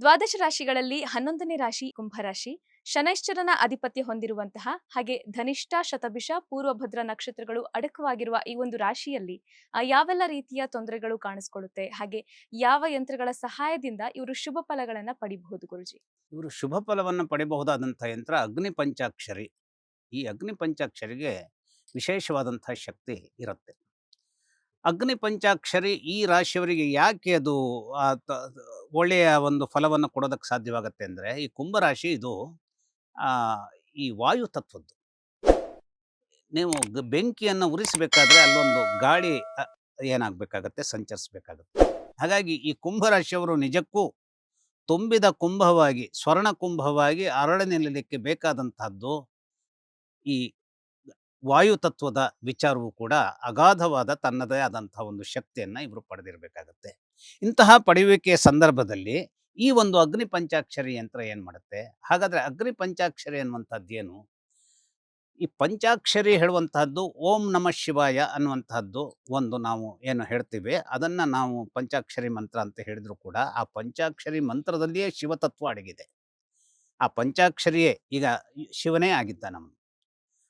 ದ್ವಾದಶ ರಾಶಿಗಳಲ್ಲಿ 11ನೇ ರಾಶಿ ಕುಂಭರಾಶಿ. ಶನೈಶ್ಚರನ ಅಧಿಪತ್ಯ ಹೊಂದಿರುವಂತಹ ಹಾಗೆ ಧನಿಷ್ಠ, ಶತಭಿಷ, ಪೂರ್ವಭದ್ರ ನಕ್ಷತ್ರಗಳು ಅಡಕವಾಗಿರುವ ಈ ಒಂದು ರಾಶಿಯಲ್ಲಿ ಯಾವೆಲ್ಲ ರೀತಿಯ ತೊಂದರೆಗಳು ಕಾಣಿಸ್ಕೊಳ್ಳುತ್ತೆ, ಹಾಗೆ ಯಾವ ಯಂತ್ರಗಳ ಸಹಾಯದಿಂದ ಇವರು ಶುಭ ಫಲಗಳನ್ನ ಪಡಿಬಹುದು ಗುರುಜಿ? ಇವರು ಶುಭ ಫಲವನ್ನು ಪಡೆಯಬಹುದಾದಂಥ ಯಂತ್ರ ಅಗ್ನಿ ಪಂಚಾಕ್ಷರಿ. ಈ ಅಗ್ನಿ ಪಂಚಾಕ್ಷರಿಗೆ ವಿಶೇಷವಾದಂಥ ಶಕ್ತಿ ಇರುತ್ತೆ. ಅಗ್ನಿ ಪಂಚಾಕ್ಷರಿ ಈ ರಾಶಿಯವರಿಗೆ ಯಾಕೆ ಅದು ಆ, ತ- ಒಳ್ಳೆಯ ಒಂದು ಫಲವನ್ನು ಕೊಡೋದಕ್ಕೆ ಸಾಧ್ಯವಾಗುತ್ತೆ ಅಂದರೆ, ಈ ಕುಂಭರಾಶಿ ಇದು ಆ, ಈ ವಾಯು ತತ್ವದ್ದು. ನೀವು ಬೆಂಕಿಯನ್ನು ಉರಿಸಬೇಕಾದ್ರೆ ಅಲ್ಲೊಂದು ಗಾಳಿ ಏನಾಗಬೇಕಾಗತ್ತೆ, ಸಂಚರಿಸಬೇಕಾಗತ್ತೆ. ಹಾಗಾಗಿ ಈ ಕುಂಭರಾಶಿಯವರು ನಿಜಕ್ಕೂ ತುಂಬಿದ ಕುಂಭವಾಗಿ, ಸ್ವರ್ಣ ಕುಂಭವಾಗಿ ಅರಳಿ ನಿಲ್ಲಲಿಕ್ಕೆ ಬೇಕಾದಂತಹದ್ದು ಈ ವಾಯು ತತ್ವದ ವಿಚಾರವೂ ಕೂಡ ಅಗಾಧವಾದ ತನ್ನದೇ ಆದಂತಹ ಒಂದು ಶಕ್ತಿಯನ್ನು ಇವರು ಪಡೆದಿರಬೇಕಾಗತ್ತೆ. ಇಂತಹ ಪಡೆಯುವಿಕೆಯ ಸಂದರ್ಭದಲ್ಲಿ ಈ ಒಂದು ಅಗ್ನಿ ಪಂಚಾಕ್ಷರಿ ಯಂತ್ರ ಏನು ಮಾಡುತ್ತೆ? ಹಾಗಾದರೆ ಅಗ್ನಿ ಪಂಚಾಕ್ಷರಿ ಅನ್ನುವಂಥದ್ದು ಏನು? ಈ ಪಂಚಾಕ್ಷರಿ ಹೇಳುವಂತಹದ್ದು ಓಂ ನಮಃ ಶಿವಾಯ ಅನ್ನುವಂತಹದ್ದು ಒಂದು ನಾವು ಏನು ಹೇಳ್ತೀವಿ, ಅದನ್ನು ನಾವು ಪಂಚಾಕ್ಷರಿ ಮಂತ್ರ ಅಂತ ಹೇಳಿದ್ರು ಕೂಡ ಆ ಪಂಚಾಕ್ಷರಿ ಮಂತ್ರದಲ್ಲಿಯೇ ಶಿವತತ್ವ ಅಡಗಿದೆ. ಆ ಪಂಚಾಕ್ಷರಿಯೇ ಈಗ ಶಿವನೇ ಆಗಿದ್ದ ನಮ್ಮ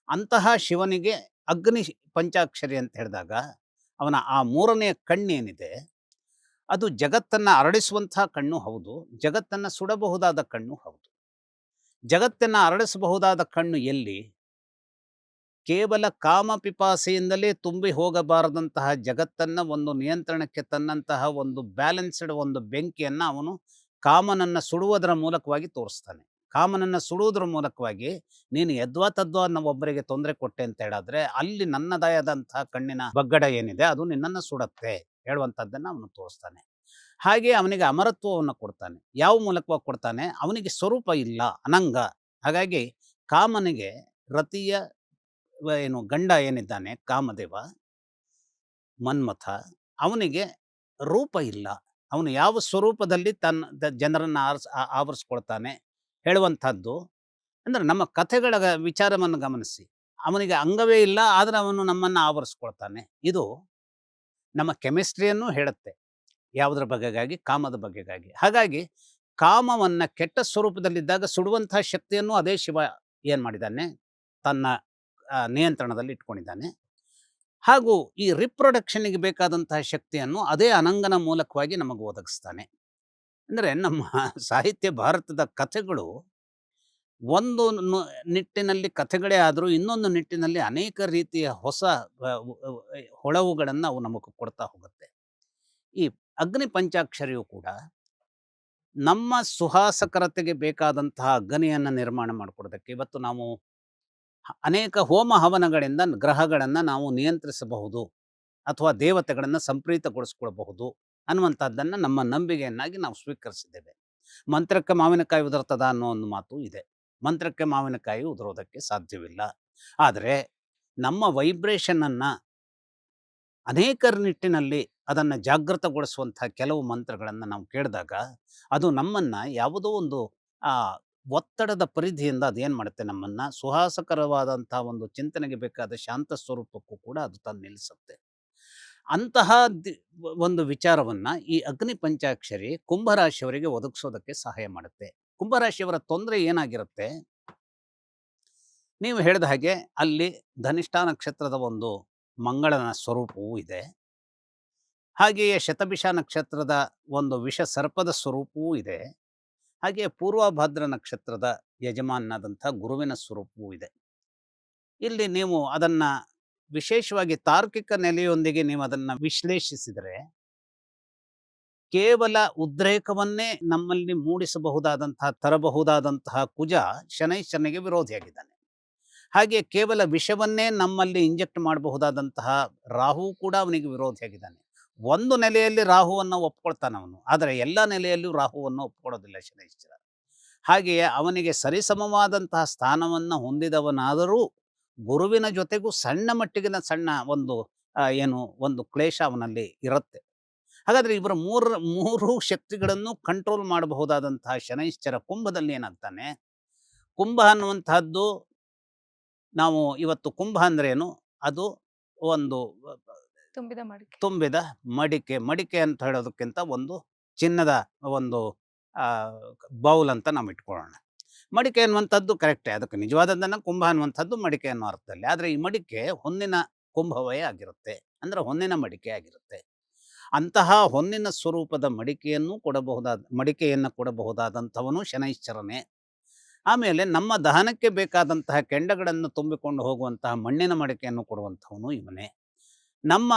ಅಂತಹ ಶಿವನಿಗೆ ಅಗ್ನಿ ಪಂಚಾಕ್ಷರಿ ಅಂತ ಹೇಳಿದಾಗ ಅವನ ಆ ಮೂರನೆಯ ಕಣ್ಣೇನಿದೆ ಅದು ಜಗತ್ತನ್ನು ಅರಳಿಸುವಂತಹ ಕಣ್ಣು ಹೌದು, ಜಗತ್ತನ್ನು ಸುಡಬಹುದಾದ ಕಣ್ಣು ಹೌದು. ಜಗತ್ತನ್ನು ಅರಳಿಸಬಹುದಾದ ಕಣ್ಣು ಎಲ್ಲಿ? ಕೇವಲ ಕಾಮ ಪಿಪಾಸೆಯಿಂದಲೇ ತುಂಬಿ ಹೋಗಬಾರದಂತಹ ಜಗತ್ತನ್ನು ಒಂದು ನಿಯಂತ್ರಣಕ್ಕೆ ತನ್ನಂತಹ ಒಂದು ಬ್ಯಾಲೆನ್ಸ್ಡ್ ಒಂದು ಬೆಂಕಿಯನ್ನು ಅವನು ಕಾಮನನ್ನು ಸುಡುವುದರ ಮೂಲಕವಾಗಿ ತೋರಿಸ್ತಾನೆ. ಕಾಮನನ್ನು ಸುಡುವುದರ ಮೂಲಕವಾಗಿ ನೀನು ಯದ್ವಾ ತದ್ವಾ ಅನ್ನೋ ಒಬ್ಬರಿಗೆ ತೊಂದರೆ ಕೊಟ್ಟೆ ಅಂತ ಹೇಳಿದ್ರೆ ಅಲ್ಲಿ ನನ್ನದಾಯದಂತಹ ಕಣ್ಣಿನ ಬಗ್ಗಡ ಏನಿದೆ ಅದು ನಿನ್ನನ್ನು ಸುಡತ್ತೆ ಹೇಳುವಂಥದ್ದನ್ನು ಅವನು ತೋರಿಸ್ತಾನೆ. ಹಾಗೆ ಅವನಿಗೆ ಅಮರತ್ವವನ್ನು ಕೊಡ್ತಾನೆ. ಯಾವ ಮೂಲಕವಾಗಿ ಕೊಡ್ತಾನೆ? ಅವನಿಗೆ ಸ್ವರೂಪ ಇಲ್ಲ, ಅನಂಗ. ಹಾಗಾಗಿ ಕಾಮನಿಗೆ ರತಿಯ ಏನು ಗಂಡ ಏನಿದ್ದಾನೆ ಕಾಮದೇವ ಮನ್ಮಥ, ಅವನಿಗೆ ರೂಪ ಇಲ್ಲ. ಅವನು ಯಾವ ಸ್ವರೂಪದಲ್ಲಿ ಜನರನ್ನು ಆವರಿಸ್ಕೊಳ್ತಾನೆ ಹೇಳುವಂಥದ್ದು. ಅಂದರೆ ನಮ್ಮ ಕಥೆಗಳ ವಿಚಾರವನ್ನು ಗಮನಿಸಿ, ಅವನಿಗೆ ಅಂಗವೇ ಇಲ್ಲ, ಆದರೆ ಅವನು ನಮ್ಮನ್ನು ಆವರಿಸ್ಕೊಳ್ತಾನೆ. ಇದು ನಮ್ಮ ಕೆಮಿಸ್ಟ್ರಿಯನ್ನು ಹೇಳುತ್ತೆ. ಯಾವುದರ ಬಗೆಗಾಗಿ? ಕಾಮದ ಬಗೆಗಾಗಿ. ಹಾಗಾಗಿ ಕಾಮವನ್ನು ಕೆಟ್ಟ ಸ್ವರೂಪದಲ್ಲಿದ್ದಾಗ ಸುಡುವಂತಹ ಶಕ್ತಿಯನ್ನು ಅದೇ ಶಿವ ಏನು ಮಾಡಿದ್ದಾನೆ, ತನ್ನ ನಿಯಂತ್ರಣದಲ್ಲಿ ಇಟ್ಕೊಂಡಿದ್ದಾನೆ. ಹಾಗೂ ಈ ರಿಪ್ರೊಡಕ್ಷನ್ಗೆ ಬೇಕಾದಂತಹ ಶಕ್ತಿಯನ್ನು ಅದೇ ಅನಂಗನ ಮೂಲಕವಾಗಿ ನಮಗೆ ಒದಗಿಸ್ತಾನೆ. ಅಂದರೆ ನಮ್ಮ ಸಾಹಿತ್ಯ ಭಾರತದ ಕಥೆಗಳು ಒಂದು ನಿಟ್ಟಿನಲ್ಲಿ ಕಥೆಗಳೇ ಆದರೂ ಇನ್ನೊಂದು ನಿಟ್ಟಿನಲ್ಲಿ ಅನೇಕ ರೀತಿಯ ಹೊಸ ಹೊಳವುಗಳನ್ನು ಅವು ನಮಗೆ ಕೊಡ್ತಾ ಹೋಗುತ್ತೆ. ಈ ಅಗ್ನಿ ಪಂಚಾಕ್ಷರಿಯು ಕೂಡ ನಮ್ಮ ಸುಹಾಸಕರತೆಗೆ ಬೇಕಾದಂತಹ ಅಗ್ನಿಯನ್ನು ನಿರ್ಮಾಣ ಮಾಡಿಕೊಡೋದಕ್ಕೆ ಇವತ್ತು ನಾವು ಅನೇಕ ಹೋಮ ಹವನಗಳಿಂದ ಗ್ರಹಗಳನ್ನು ನಾವು ನಿಯಂತ್ರಿಸಬಹುದು ಅಥವಾ ದೇವತೆಗಳನ್ನು ಸಂಪ್ರೀತಗೊಳಿಸ್ಕೊಳ್ಬಹುದು ಅನ್ನುವಂಥದ್ದನ್ನು ನಮ್ಮ ನಂಬಿಕೆಯನ್ನಾಗಿ ನಾವು ಸ್ವೀಕರಿಸಿದ್ದೇವೆ. ಮಂತ್ರಕ್ಕೆ ಮಾವಿನಕಾಯಿ ಉದುರ್ತದ ಅನ್ನೋ ಒಂದು ಮಾತು ಇದೆ. ಮಂತ್ರಕ್ಕೆ ಮಾವಿನಕಾಯಿ ಉದುರೋದಕ್ಕೆ ಸಾಧ್ಯವಿಲ್ಲ. ಆದರೆ ನಮ್ಮ ವೈಬ್ರೇಷನನ್ನು ಅನೇಕರ ನಿಟ್ಟಿನಲ್ಲಿ ಅದನ್ನು ಜಾಗೃತಗೊಳಿಸುವಂಥ ಕೆಲವು ಮಂತ್ರಗಳನ್ನು ನಾವು ಕೇಳಿದಾಗ ಅದು ನಮ್ಮನ್ನು ಯಾವುದೋ ಒಂದು ಒತ್ತಡದ ಪರಿಧಿಯಿಂದ ಅದೇನು ಮಾಡುತ್ತೆ, ನಮ್ಮನ್ನು ಸುಹಾಸಕರವಾದಂಥ ಒಂದು ಚಿಂತನೆಗೆ ಬೇಕಾದ ಶಾಂತ ಸ್ವರೂಪಕ್ಕೂ ಕೂಡ ಅದು ತಂದು ನಿಲ್ಲಿಸುತ್ತೆ. ಅಂತಹ ಒಂದು ವಿಚಾರವನ್ನು ಈ ಅಗ್ನಿ ಪಂಚಾಕ್ಷರಿ ಕುಂಭರಾಶಿಯವರಿಗೆ ಒದಗಿಸೋದಕ್ಕೆ ಸಹಾಯ ಮಾಡುತ್ತೆ. ಕುಂಭರಾಶಿಯವರ ತೊಂದರೆ ಏನಾಗಿರುತ್ತೆ? ನೀವು ಹೇಳಿದ ಹಾಗೆ ಅಲ್ಲಿ ಧನಿಷ್ಠ ನಕ್ಷತ್ರದ ಒಂದು ಮಂಗಳನ ಸ್ವರೂಪವೂ ಇದೆ. ಹಾಗೆಯೇ ಶತಭಿಷ ನಕ್ಷತ್ರದ ಒಂದು ವಿಷ ಸರ್ಪದ ಸ್ವರೂಪವೂ ಇದೆ. ಹಾಗೆಯೇ ಪೂರ್ವಭದ್ರ ನಕ್ಷತ್ರದ ಯಜಮಾನನಾದಂಥ ಗುರುವಿನ ಸ್ವರೂಪವೂ ಇದೆ. ಇಲ್ಲಿ ನೀವು ಅದನ್ನು ವಿಶೇಷವಾಗಿ ತಾರ್ಕಿಕ ನೆಲೆಯೊಂದಿಗೆ ನೀವು ಅದನ್ನು ವಿಶ್ಲೇಷಿಸಿದರೆ ಕೇವಲ ಉದ್ರೇಕವನ್ನೇ ನಮ್ಮಲ್ಲಿ ಮೂಡಿಸಬಹುದಾದಂತಹ ತರಬಹುದಾದಂತಹ ಕುಜ ಶನೈಶ್ಚರನಿಗೆ ವಿರೋಧಿಯಾಗಿದ್ದಾನೆ. ಹಾಗೆ ಕೇವಲ ವಿಷವನ್ನೇ ನಮ್ಮಲ್ಲಿ ಇಂಜೆಕ್ಟ್ ಮಾಡಬಹುದಾದಂತಹ ರಾಹು ಕೂಡ ಅವನಿಗೆ ವಿರೋಧಿಯಾಗಿದ್ದಾನೆ. ಒಂದು ನೆಲೆಯಲ್ಲಿ ರಾಹುವನ್ನು ಒಪ್ಕೊಳ್ತಾನೆ ಅವನು, ಆದರೆ ಎಲ್ಲ ನೆಲೆಯಲ್ಲೂ ರಾಹುವನ್ನು ಒಪ್ಕೊಳ್ಳೋದಿಲ್ಲ ಶನೈಶ್ಚರ. ಹಾಗೆಯೇ ಅವನಿಗೆ ಸರಿಸಮವಾದಂತಹ ಸ್ಥಾನವನ್ನು ಹೊಂದಿದವನಾದರೂ ಗುರುವಿನ ಜೊತೆಗೂ ಸಣ್ಣ ಮಟ್ಟಿಗಿನ ಸಣ್ಣ ಒಂದು ಏನು ಒಂದು ಕ್ಲೇಶ ಅವನಲ್ಲಿ ಇರುತ್ತೆ. ಹಾಗಾದರೆ ಇವರ ಮೂರು ಶಕ್ತಿಗಳನ್ನು ಕಂಟ್ರೋಲ್ ಮಾಡಬಹುದಾದಂತಹ ಶನೈಶ್ಚರ ಕುಂಭದಲ್ಲಿ ಏನಾಗ್ತಾನೆ? ಕುಂಭ ಅನ್ನುವಂತಹದ್ದು ನಾವು ಇವತ್ತು ಕುಂಭ ಅಂದ್ರೇನು? ಅದು ಒಂದು ತುಂಬಿದ ಮಡಿಕೆ. ಮಡಿಕೆ ಅಂತ ಹೇಳೋದಕ್ಕಿಂತ ಒಂದು ಚಿನ್ನದ ಒಂದು ಬೌಲ್ ಅಂತ ನಾವು ಇಟ್ಕೊಳ್ಳೋಣ. ಮಡಿಕೆ ಅನ್ನುವಂಥದ್ದು ಕರೆಕ್ಟೇ, ಅದಕ್ಕೆ ನಿಜವಾದದ್ದನ್ನು ಕುಂಭ ಅನ್ನುವಂಥದ್ದು ಮಡಿಕೆ ಅನ್ನೋ ಅರ್ಥದಲ್ಲಿ. ಆದರೆ ಈ ಮಡಿಕೆ ಹೊನ್ನಿನ ಕುಂಭವೇ ಆಗಿರುತ್ತೆ, ಅಂದರೆ ಹೊನ್ನಿನ ಮಡಿಕೆ ಆಗಿರುತ್ತೆ. ಅಂತಹ ಹೊನ್ನಿನ ಸ್ವರೂಪದ ಮಡಿಕೆಯನ್ನು ಕೊಡಬಹುದಾದಂಥವನು ಶನೈಶ್ಚರನೇ. ಆಮೇಲೆ ನಮ್ಮ ದಹನಕ್ಕೆ ಬೇಕಾದಂತಹ ಕೆಂಡಗಳನ್ನು ತುಂಬಿಕೊಂಡು ಹೋಗುವಂತಹ ಮಣ್ಣಿನ ಮಡಿಕೆಯನ್ನು ಕೊಡುವಂಥವನು ಇವನೇ. ನಮ್ಮ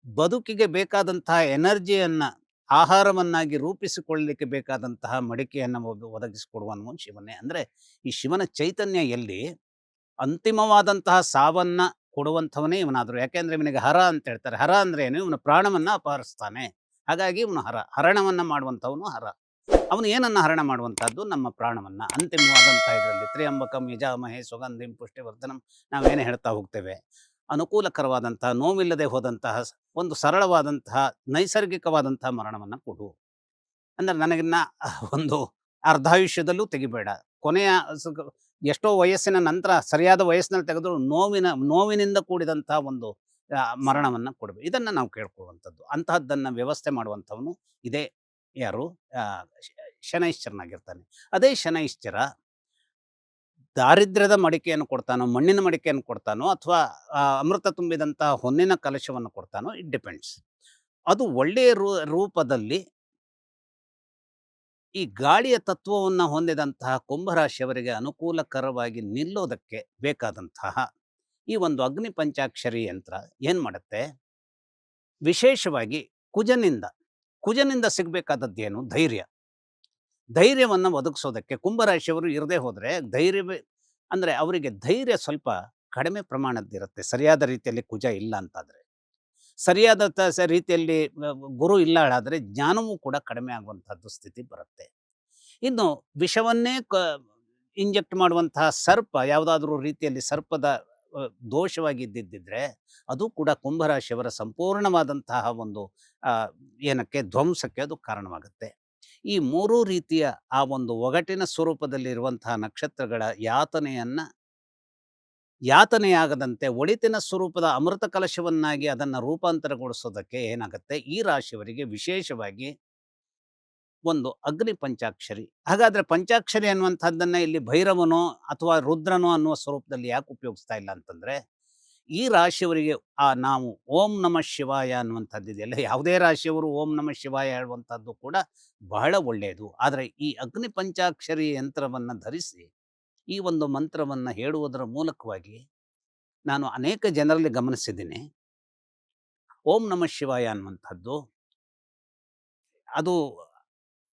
ಬದುಕಿಗೆ ಬೇಕಾದಂತಹ ಎನರ್ಜಿಯನ್ನು ಆಹಾರವನ್ನಾಗಿ ರೂಪಿಸಿಕೊಳ್ಳಲಿಕ್ಕೆ ಬೇಕಾದಂತಹ ಮಡಿಕೆಯನ್ನು ಒದಗಿಸಿಕೊಡುವನು ಶಿವನೇ. ಅಂದರೆ ಈ ಶಿವನ ಚೈತನ್ಯ ಎಲ್ಲಿ ಅಂತಿಮವಾದಂತಹ ಸಾವನ್ನ ಕೊಡುವಂಥವನೇ ಇವನಾದರೂ. ಯಾಕೆಂದ್ರೆ ಇವನಿಗೆ ಹರ ಅಂತ ಹೇಳ್ತಾರೆ. ಹರ ಅಂದ್ರೆ ಏನು? ಇವನ ಪ್ರಾಣವನ್ನ ಅಪಹರಿಸ್ತಾನೆ. ಹಾಗಾಗಿ ಇವನು ಹರಣವನ್ನ ಮಾಡುವಂಥವನು ಹರ. ಅವನು ಏನನ್ನ ಹರಣ ಮಾಡುವಂತಹದ್ದು? ನಮ್ಮ ಪ್ರಾಣವನ್ನ. ಅಂತಿಮವಾದಂತಹ ಇದರಲ್ಲಿ ತ್ರ್ಯಂಬಕಂ ಯಜಾಮಹೇ ಸುಗಂಧಿಂ ಪುಷ್ಟಿವರ್ಧನಂ ನಾವೇನೇ ಹೇಳ್ತಾ ಹೋಗ್ತೇವೆ. ಅನುಕೂಲಕರವಾದಂತಹ, ನೋವಿಲ್ಲದೆ ಹೋದಂತಹ, ಒಂದು ಸರಳವಾದಂತಹ, ನೈಸರ್ಗಿಕವಾದಂತಹ ಮರಣವನ್ನ ಕೊಡು. ಅಂದ್ರೆ ನನಗಿನ್ನ ಒಂದು ಅರ್ಧಾಯುಷ್ಯದಲ್ಲೂ ತೆಗಿಬೇಡ, ಕೊನೆಯ ಎಷ್ಟೋ ವಯಸ್ಸಿನ ನಂತರ ಸರಿಯಾದ ವಯಸ್ಸಿನಲ್ಲಿ ತೆಗೆದು ನೋವಿನಿಂದ ಕೂಡಿದಂತಹ ಒಂದು ಮರಣವನ್ನ ಕೊಡಬೇಕು. ಇದನ್ನ ನಾವು ಕೇಳ್ಕೊಳ್ಳುವಂಥದ್ದು. ಅಂತಹದ್ದನ್ನ ವ್ಯವಸ್ಥೆ ಮಾಡುವಂಥವನು ಇದೇ ಯಾರು? ಶನೈಶ್ಚರನಾಗಿರ್ತಾನೆ. ಅದೇ ಶನೈಶ್ಚರ ದಾರಿದ್ರ್ಯದ ಮಡಿಕೆಯನ್ನು ಕೊಡ್ತಾನೋ, ಮಣ್ಣಿನ ಮಡಿಕೆಯನ್ನು ಕೊಡ್ತಾನೋ, ಅಥವಾ ಅಮೃತ ತುಂಬಿದಂತಹ ಹೊನ್ನಿನ ಕಲಶವನ್ನು ಕೊಡ್ತಾನೋ, ಇಟ್ ಡಿಪೆಂಡ್ಸ್. ಅದು ಒಳ್ಳೆಯ ರೂಪದಲ್ಲಿ ಈ ಗಾಳಿಯ ತತ್ವವನ್ನು ಹೊಂದಿದಂತಹ ಕುಂಭರಾಶಿಯವರಿಗೆ ಅನುಕೂಲಕರವಾಗಿ ನಿಲ್ಲೋದಕ್ಕೆ ಬೇಕಾದಂತಹ ಈ ಒಂದು ಅಗ್ನಿ ಪಂಚಾಕ್ಷರಿ ಯಂತ್ರ ಏನ್ ಮಾಡುತ್ತೆ? ವಿಶೇಷವಾಗಿ ಕುಜನಿಂದ ಸಿಗಬೇಕಾದದ್ದೇನು? ಧೈರ್ಯವನ್ನು ಒದಗಿಸೋದಕ್ಕೆ. ಕುಂಭರಾಶಿಯವರು ಇರದೇ ಹೋದ್ರೆ ಧೈರ್ಯವೇ, ಅಂದ್ರೆ ಅವರಿಗೆ ಧೈರ್ಯ ಸ್ವಲ್ಪ ಕಡಿಮೆ ಪ್ರಮಾಣದ್ದಿರುತ್ತೆ, ಸರಿಯಾದ ರೀತಿಯಲ್ಲಿ ಕುಜ ಇಲ್ಲ ಅಂತಾದ್ರೆ. ಸರಿಯಾದ ರೀತಿಯಲ್ಲಿ ಗುರು ಇಲ್ಲ ಆದರೆ ಜ್ಞಾನವೂ ಕೂಡ ಕಡಿಮೆ ಆಗುವಂತಹದ್ದು ಸ್ಥಿತಿ ಬರುತ್ತೆ. ಇನ್ನು ವಿಷವನ್ನೇ ಇಂಜೆಕ್ಟ್ ಮಾಡುವಂತಹ ಸರ್ಪ, ಯಾವುದಾದ್ರೂ ರೀತಿಯಲ್ಲಿ ಸರ್ಪದ ದೋಷವಾಗಿ ಇದ್ದಿದ್ದರೆ ಅದು ಕೂಡ ಕುಂಭರಾಶಿಯವರ ಸಂಪೂರ್ಣವಾದಂತಹ ಒಂದು ಏನಕ್ಕೆ ಧ್ವಂಸಕ್ಕೆ ಅದು ಕಾರಣವಾಗುತ್ತೆ. ಈ ಮೂರೂ ರೀತಿಯ ಆ ಒಂದು ಒಗಟಿನ ಸ್ವರೂಪದಲ್ಲಿ ಇರುವಂತಹ ನಕ್ಷತ್ರಗಳ ಯಾತನೆಯಾಗದಂತೆ ಒಳಿತಿನ ಸ್ವರೂಪದ ಅಮೃತ ಕಲಶವನ್ನಾಗಿ ಅದನ್ನು ರೂಪಾಂತರಗೊಳಿಸೋದಕ್ಕೆ ಏನಾಗುತ್ತೆ? ಈ ರಾಶಿಯವರಿಗೆ ವಿಶೇಷವಾಗಿ ಒಂದು ಅಗ್ನಿ ಪಂಚಾಕ್ಷರಿ. ಹಾಗಾದ್ರೆ ಪಂಚಾಕ್ಷರಿ ಅನ್ನುವಂಥದ್ದನ್ನ ಇಲ್ಲಿ ಭೈರವನೋ ಅಥವಾ ರುದ್ರನೋ ಅನ್ನುವ ಸ್ವರೂಪದಲ್ಲಿ ಯಾಕೆ ಉಪಯೋಗಿಸ್ತಾ ಇಲ್ಲ ಅಂತಂದ್ರೆ, ಈ ರಾಶಿಯವರಿಗೆ ನಾವು ಓಂ ನಮಃ ಶಿವಾಯ ಅನ್ನುವಂಥದ್ದಿದೆಯಲ್ಲ, ಯಾವುದೇ ರಾಶಿಯವರು ಓಂ ನಮಃ ಶಿವಾಯ ಹೇಳುವಂಥದ್ದು ಕೂಡ ಬಹಳ ಒಳ್ಳೆಯದು. ಆದರೆ ಈ ಅಗ್ನಿ ಪಂಚಾಕ್ಷರಿ ಯಂತ್ರವನ್ನ ಧರಿಸಿ ಈ ಒಂದು ಮಂತ್ರವನ್ನ ಹೇಳುವುದರ ಮೂಲಕವಾಗಿ ನಾನು ಅನೇಕ ಜನರಲ್ಲಿ ಗಮನಿಸಿದ್ದೀನಿ. ಓಂ ನಮಃ ಶಿವಾಯ ಅನ್ನುವಂಥದ್ದು ಅದು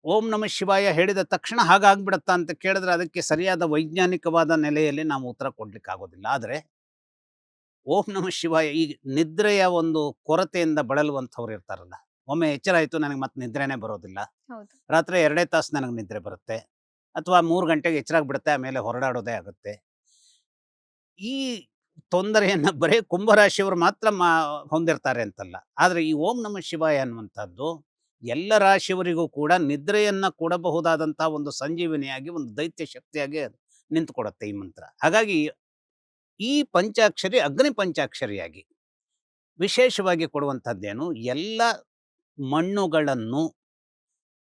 ಓಂ ನಮಃ ಶಿವಾಯ ಹೇಳಿದ ತಕ್ಷಣ ಹಾಗಾಗ್ಬಿಡತ್ತಾ ಅಂತ ಕೇಳಿದ್ರೆ ಅದಕ್ಕೆ ಸರಿಯಾದ ವೈಜ್ಞಾನಿಕವಾದ ನೆಲೆಯಲ್ಲಿ ನಾವು ಉತ್ತರ ಕೊಡ್ಲಿಕ್ಕೆ ಆಗೋದಿಲ್ಲ. ಆದರೆ ಓಂ ನಮಃ ಶಿವಾಯ ಈ ನಿದ್ರೆಯ ಒಂದು ಕೊರತೆಯಿಂದ ಬಳಲುವಂಥವ್ರು ಇರ್ತಾರಲ್ಲ, ಒಮ್ಮೆ ಎಚ್ಚರ ಆಯ್ತು ನನಗೆ ಮತ್ತೆ ನಿದ್ರೆನೇ ಬರೋದಿಲ್ಲ, ರಾತ್ರಿ 2 ತಾಸು ನನಗೆ ನಿದ್ರೆ ಬರುತ್ತೆ, ಅಥವಾ 3 ಗಂಟೆಗೆ ಎಚ್ಚರಾಗ್ಬಿಡುತ್ತೆ, ಆಮೇಲೆ ಹೊರಡಾಡೋದೇ ಆಗುತ್ತೆ. ಈ ತೊಂದರೆಯನ್ನ ಬರೀ ಕುಂಭರಾಶಿಯವರು ಮಾತ್ರ ಹೊಂದಿರ್ತಾರೆ ಅಂತಲ್ಲ. ಆದರೆ ಈ ಓಂ ನಮಃ ಶಿವಾಯ ಅನ್ನುವಂಥದ್ದು ಎಲ್ಲ ರಾಶಿಯವರಿಗೂ ಕೂಡ ನಿದ್ರೆಯನ್ನ ಕೊಡಬಹುದಾದಂತಹ ಒಂದು ಸಂಜೀವಿನಿಯಾಗಿ, ಒಂದು ದೈತ್ಯ ಶಕ್ತಿಯಾಗಿ ನಿಂತುಕೊಡುತ್ತೆ ಈ ಮಂತ್ರ. ಹಾಗಾಗಿ ಈ ಪಂಚಾಕ್ಷರಿ ಅಗ್ನಿ ಪಂಚಾಕ್ಷರಿಯಾಗಿ ವಿಶೇಷವಾಗಿ ಕೊಡುವಂಥದ್ದೇನು? ಎಲ್ಲ ಮಣ್ಣುಗಳನ್ನು,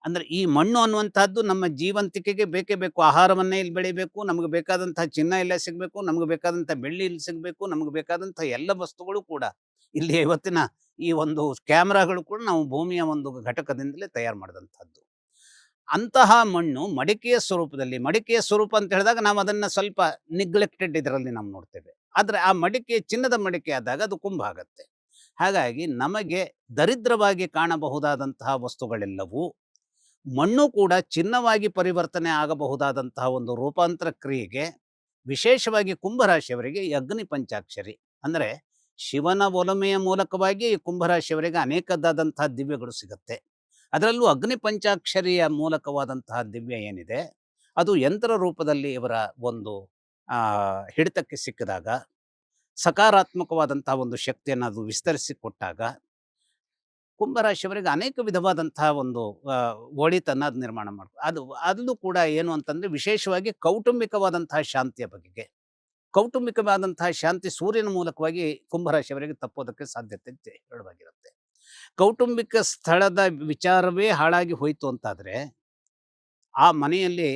ಅಂದ್ರೆ ಈ ಮಣ್ಣು ಅನ್ನುವಂಥದ್ದು ನಮ್ಮ ಜೀವಂತಿಕೆಗೆ ಬೇಕೇ ಬೇಕು. ಆಹಾರವನ್ನೇ ಇಲ್ಲಿ ಬೆಳಿಬೇಕು, ನಮಗೆ ಬೇಕಾದಂತಹ ಚಿನ್ನ ಇಲ್ಲೇ ಸಿಗಬೇಕು, ನಮಗೆ ಬೇಕಾದಂತಹ ಬೆಳ್ಳಿ ಇಲ್ಲಿ ಸಿಗಬೇಕು, ನಮಗೆ ಬೇಕಾದಂತಹ ಎಲ್ಲ ವಸ್ತುಗಳು ಕೂಡ ಇಲ್ಲಿ ಇವತ್ತಿನ ಈ ಒಂದು ಕ್ಯಾಮ್ರಾಗಳು ಕೂಡ ನಾವು ಭೂಮಿಯ ಒಂದು ಘಟಕದಿಂದಲೇ ತಯಾರು ಮಾಡಿದಂಥದ್ದು. ಅಂತಹ ಮಣ್ಣು ಮಡಿಕೆಯ ಸ್ವರೂಪ ಅಂತ ಹೇಳಿದಾಗ ನಾವು ಅದನ್ನ ಸ್ವಲ್ಪ ನಿಗ್ಲೆಕ್ಟೆಡ್ ಇದರಲ್ಲಿ ನಾವು ನೋಡ್ತೇವೆ. ಆದ್ರೆ ಆ ಮಡಿಕೆ ಚಿನ್ನದ ಮಡಿಕೆ ಆದಾಗ ಅದು ಕುಂಭ ಆಗತ್ತೆ. ಹಾಗಾಗಿ ನಮಗೆ ದರಿದ್ರವಾಗಿ ಕಾಣಬಹುದಾದಂತಹ ವಸ್ತುಗಳೆಲ್ಲವೂ ಮಣ್ಣು ಕೂಡ ಚಿನ್ನವಾಗಿ ಪರಿವರ್ತನೆ ಆಗಬಹುದಾದಂತಹ ಒಂದು ರೂಪಾಂತರ ಕ್ರಿಯೆಗೆ ವಿಶೇಷವಾಗಿ ಕುಂಭರಾಶಿಯವರಿಗೆ ಈ ಅಗ್ನಿ ಪಂಚಾಕ್ಷರಿ ಅಂದ್ರೆ ಶಿವನ ಒಲಮೆಯ ಮೂಲಕವಾಗಿ ಕುಂಭರಾಶಿಯವರಿಗೆ ಅನೇಕದಾದಂತಹ ದಿವ್ಯಗಳು ಸಿಗುತ್ತೆ. ಅದರಲ್ಲೂ ಅಗ್ನಿ ಪಂಚಾಕ್ಷರಿಯ ಮೂಲಕವಾದಂತಹ ದಿವ್ಯ ಏನಿದೆ ಅದು ಯಂತ್ರ ರೂಪದಲ್ಲಿ ಇವರ ಒಂದು ಹಿಡಿತಕ್ಕೆ ಸಿಕ್ಕಿದಾಗ, ಸಕಾರಾತ್ಮಕವಾದಂತಹ ಒಂದು ಶಕ್ತಿಯನ್ನು ಅದು ವಿಸ್ತರಿಸಿಕೊಟ್ಟಾಗ ಕುಂಭರಾಶಿಯವರಿಗೆ ಅನೇಕ ವಿಧವಾದಂತಹ ಒಂದು ಒಳಿತನ್ನ ಅದು ನಿರ್ಮಾಣ ಮಾಡ್ಕೊ ಅದು ಕೂಡ ಏನು ಅಂತಂದ್ರೆ ವಿಶೇಷವಾಗಿ ಕೌಟುಂಬಿಕವಾದಂತಹ ಶಾಂತಿಯ ಬಗೆಗೆ. ಕೌಟುಂಬಿಕವಾದಂತಹ ಶಾಂತಿ ಸೂರ್ಯನ ಮೂಲಕವಾಗಿ ಕುಂಭರಾಶಿಯವರಿಗೆ ತಪ್ಪೋದಕ್ಕೆ ಸಾಧ್ಯತೆ ಹೇಳುವಾಗಿರುತ್ತೆ. ಕೌಟುಂಬಿಕ ಸ್ಥಳದ ವಿಚಾರವೇ ಹಾಳಾಗಿ ಹೋಯ್ತು ಅಂತಾದ್ರೆ ಆ ಮನೆಯಲ್ಲಿ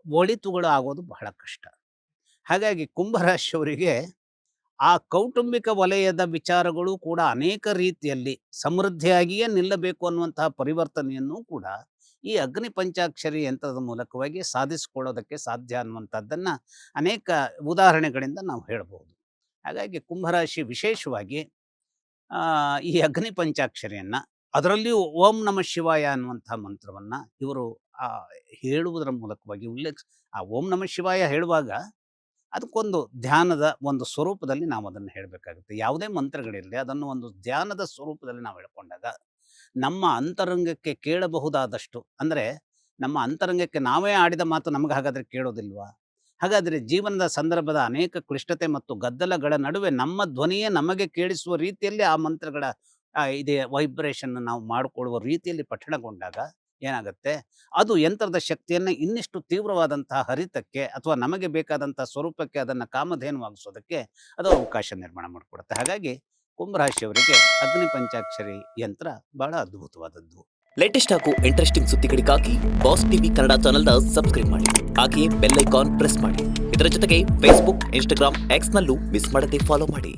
ಒಳಿತುಗಳು ಆಗೋದು ಬಹಳ ಕಷ್ಟ. ಹಾಗಾಗಿ ಕುಂಭರಾಶಿಯವರಿಗೆ ಆ ಕೌಟುಂಬಿಕ ವಲಯದ ವಿಚಾರಗಳು ಕೂಡ ಅನೇಕ ರೀತಿಯಲ್ಲಿ ಸಮೃದ್ಧಿಯಾಗಿಯೇ ನಿಲ್ಲಬೇಕು ಅನ್ನುವಂತಹ ಪರಿವರ್ತನೆಯನ್ನು ಕೂಡ ಈ ಅಗ್ನಿ ಪಂಚಾಕ್ಷರಿ ಯಂತ್ರದ ಮೂಲಕವಾಗಿ ಸಾಧಿಸಿಕೊಳ್ಳೋದಕ್ಕೆ ಸಾಧ್ಯ ಅನ್ನುವಂಥದ್ದನ್ನು ಅನೇಕ ಉದಾಹರಣೆಗಳಿಂದ ನಾವು ಹೇಳ್ಬೋದು. ಹಾಗಾಗಿ ಕುಂಭರಾಶಿ ವಿಶೇಷವಾಗಿ ಈ ಅಗ್ನಿ ಪಂಚಾಕ್ಷರಿಯನ್ನು, ಅದರಲ್ಲಿಯೂ ಓಂ ನಮಃ ಶಿವಾಯ ಅನ್ನುವಂಥ ಮಂತ್ರವನ್ನು ಇವರು ಹೇಳುವುದರ ಮೂಲಕವಾಗಿ ಆ ಓಂ ನಮಃ ಶಿವಾಯ ಹೇಳುವಾಗ ಅದಕ್ಕೊಂದು ಧ್ಯಾನದ ಒಂದು ಸ್ವರೂಪದಲ್ಲಿ ನಾವು ಅದನ್ನು ಹೇಳಬೇಕಾಗುತ್ತೆ. ಯಾವುದೇ ಮಂತ್ರಗಳಿರಲಿ ಅದನ್ನು ಒಂದು ಧ್ಯಾನದ ಸ್ವರೂಪದಲ್ಲಿ ನಾವು ಹೇಳ್ಕೊಂಡಾಗ ನಮ್ಮ ಅಂತರಂಗಕ್ಕೆ ಕೇಳಬಹುದಾದಷ್ಟು, ಅಂದರೆ ನಮ್ಮ ಅಂತರಂಗಕ್ಕೆ ನಾವೇ ಆಡಿದ ಮಾತು ನಮಗೆ ಹಾಗಾದರೆ ಕೇಳೋದಿಲ್ವಾ? ಹಾಗಾದರೆ ಜೀವನದ ಸಂದರ್ಭದ ಅನೇಕ ಕ್ಲಿಷ್ಟತೆ ಮತ್ತು ಗದ್ದಲಗಳ ನಡುವೆ ನಮ್ಮ ಧ್ವನಿಯೇ ನಮಗೆ ಕೇಳಿಸುವ ರೀತಿಯಲ್ಲಿ ಆ ಮಂತ್ರಗಳ ಇದೇ ವೈಬ್ರೇಷನ್ ನಾವು ಮಾಡಿಕೊಳ್ಳುವ ರೀತಿಯಲ್ಲಿ ಪಠಣಗೊಂಡಾಗ ಏನಾಗುತ್ತೆ, ಅದು ಯಂತ್ರದ ಶಕ್ತಿಯನ್ನು ಇನ್ನಿಷ್ಟು ತೀವ್ರವಾದಂತಹ ಹರಿತಕ್ಕೆ ಅಥವಾ ನಮಗೆ ಬೇಕಾದಂತಹ ಸ್ವರೂಪಕ್ಕೆ ಅದನ್ನು ಕಾಮಧೇನುವಾಗಿಸೋದಕ್ಕೆ ಅದು ಅವಕಾಶ ನಿರ್ಮಾಣ ಮಾಡಿಕೊಡುತ್ತೆ. ಹಾಗಾಗಿ ಕುಂಭರಾಶಿಯವರಿಗೆ ಅಗ್ನಿ ಪಂಚಾಕ್ಷರಿ ಯಂತ್ರ ಬಹಳ ಅದ್ಭುತವಾದದ್ದು. ಲೇಟೆಸ್ಟ್ ಹಾಗೂ ಇಂಟ್ರೆಸ್ಟಿಂಗ್ ಸುದ್ದಿಗಳಿಗಾಗಿ ಬಾಸ್ ಟಿವಿ ಕನ್ನಡ ಚಾನೆಲ್ನ ಸಬ್ಸ್ಕ್ರೈಬ್ ಮಾಡಿ. ಹಾಗೆಯೇ ಬೆಲ್ ಐಕಾನ್ ಪ್ರೆಸ್ ಮಾಡಿ. ಇದರ ಜೊತೆಗೆ ಫೇಸ್ಬುಕ್, ಇನ್ಸ್ಟಾಗ್ರಾಮ್, ಎಕ್ಸ್ನಲ್ಲೂ ಮಿಸ್ ಮಾಡದೆ ಫಾಲೋ ಮಾಡಿ.